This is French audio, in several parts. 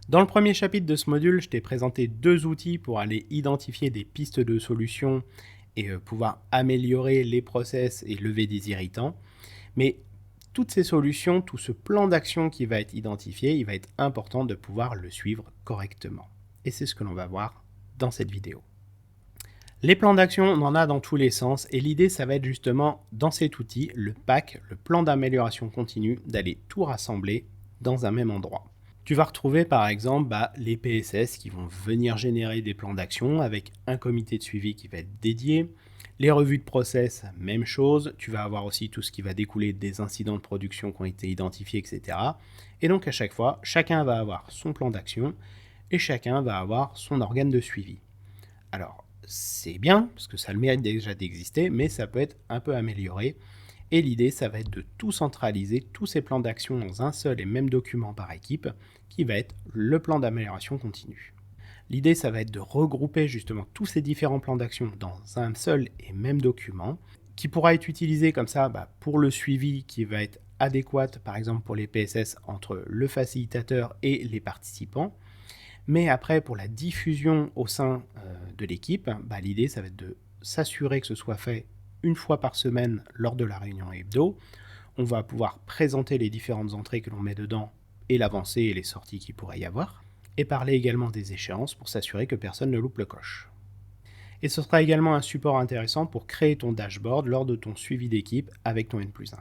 Dans le premier chapitre de ce module, je t'ai présenté deux outils pour aller identifier des pistes de solutions et pouvoir améliorer les process et lever des irritants. Mais toutes ces solutions, tout ce plan d'action qui va être identifié, il va être important de pouvoir le suivre correctement. Et c'est ce que l'on va voir dans cette vidéo. Les plans d'action, on en a dans tous les sens et l'idée, ça va être justement dans cet outil, le PAC, le plan d'amélioration continue, d'aller tout rassembler dans un même endroit. Tu vas retrouver par exemple les PSS qui vont venir générer des plans d'action avec un comité de suivi qui va être dédié. Les revues de process, même chose. Tu vas avoir aussi tout ce qui va découler des incidents de production qui ont été identifiés, etc. Et donc à chaque fois, chacun va avoir son plan d'action et chacun va avoir son organe de suivi. Alors, c'est bien, parce que ça le mérite déjà d'exister, mais ça peut être un peu amélioré. Et l'idée, ça va être de tout centraliser, tous ces plans d'action dans un seul et même document par équipe, qui va être le plan d'amélioration continue. L'idée, ça va être de regrouper justement tous ces différents plans d'action dans un seul et même document, qui pourra être utilisé comme ça pour le suivi qui va être adéquat, par exemple pour les PSS, entre le facilitateur et les participants. Mais après, pour la diffusion au sein de l'équipe, l'idée, ça va être de s'assurer que ce soit fait une fois par semaine lors de la réunion hebdo. On va pouvoir présenter les différentes entrées que l'on met dedans et l'avancée et les sorties qu'il pourrait y avoir, et parler également des échéances pour s'assurer que personne ne loupe le coche. Et ce sera également un support intéressant pour créer ton dashboard lors de ton suivi d'équipe avec ton N+1.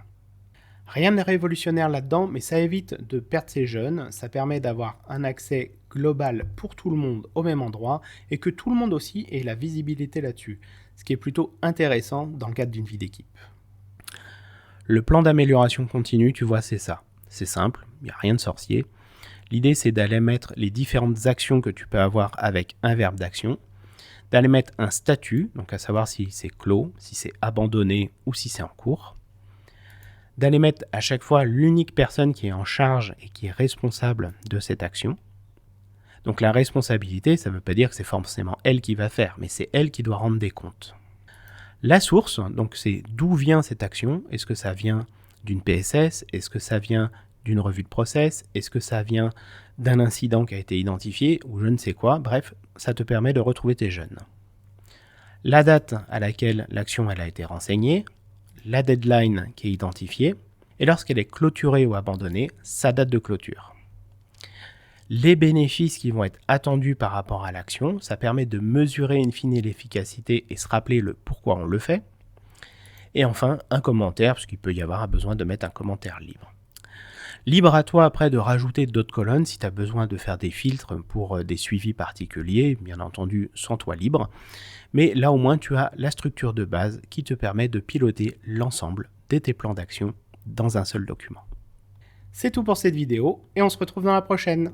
Rien n'est révolutionnaire là-dedans, mais ça évite de perdre ses jeunes, ça permet d'avoir un accès global pour tout le monde au même endroit, et que tout le monde aussi ait la visibilité là-dessus, ce qui est plutôt intéressant dans le cadre d'une vie d'équipe. Le plan d'amélioration continue, tu vois, c'est ça. C'est simple, il n'y a rien de sorcier. L'idée, c'est d'aller mettre les différentes actions que tu peux avoir avec un verbe d'action, d'aller mettre un statut, donc à savoir si c'est clos, si c'est abandonné ou si c'est en cours, d'aller mettre à chaque fois l'unique personne qui est en charge et qui est responsable de cette action. Donc la responsabilité, ça ne veut pas dire que c'est forcément elle qui va faire, mais c'est elle qui doit rendre des comptes. La source, donc c'est d'où vient cette action. Est-ce que ça vient d'une PSS? Est-ce que ça vient d'une revue de process? Est-ce que ça vient d'un incident qui a été identifié ou je ne sais quoi? Bref, ça te permet de retrouver tes jeunes. La date à laquelle l'action a été renseignée, la deadline qui est identifiée, et lorsqu'elle est clôturée ou abandonnée, sa date de clôture. Les bénéfices qui vont être attendus par rapport à l'action, ça permet de mesurer in fine l'efficacité et se rappeler le pourquoi on le fait. Et enfin, un commentaire, parce qu'il peut y avoir besoin de mettre un commentaire libre. Libre à toi après de rajouter d'autres colonnes si tu as besoin de faire des filtres pour des suivis particuliers, bien entendu sans toi libre. Mais là au moins tu as la structure de base qui te permet de piloter l'ensemble de tes plans d'action dans un seul document. C'est tout pour cette vidéo et on se retrouve dans la prochaine.